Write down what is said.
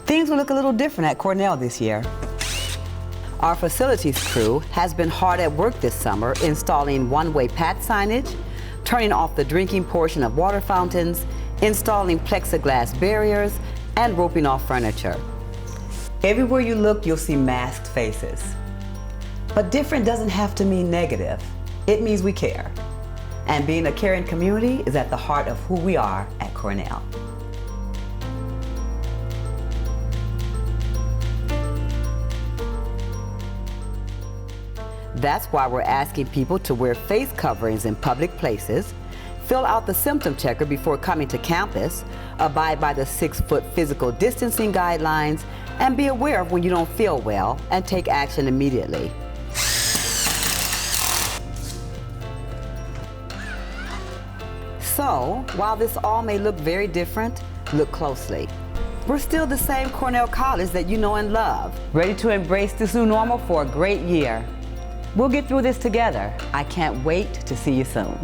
Things will look a little different at Cornell this year. Our facilities crew has been hard at work this summer installing one-way path signage, turning off the drinking portion of water fountains, installing plexiglass barriers, and roping off furniture. Everywhere you look, you'll see masked faces. But different doesn't have to mean negative. It means we care. And being a caring community is at the heart of who we are at Cornell. That's why we're asking people to wear face coverings in public places, fill out the symptom checker before coming to campus, abide by the 6-foot physical distancing guidelines, and be aware of when you don't feel well and take action immediately. So, while this all may look very different, look closely. We're still the same Cornell College that you know and love, ready to embrace this new normal for a great year. We'll get through this together. I can't wait to see you soon.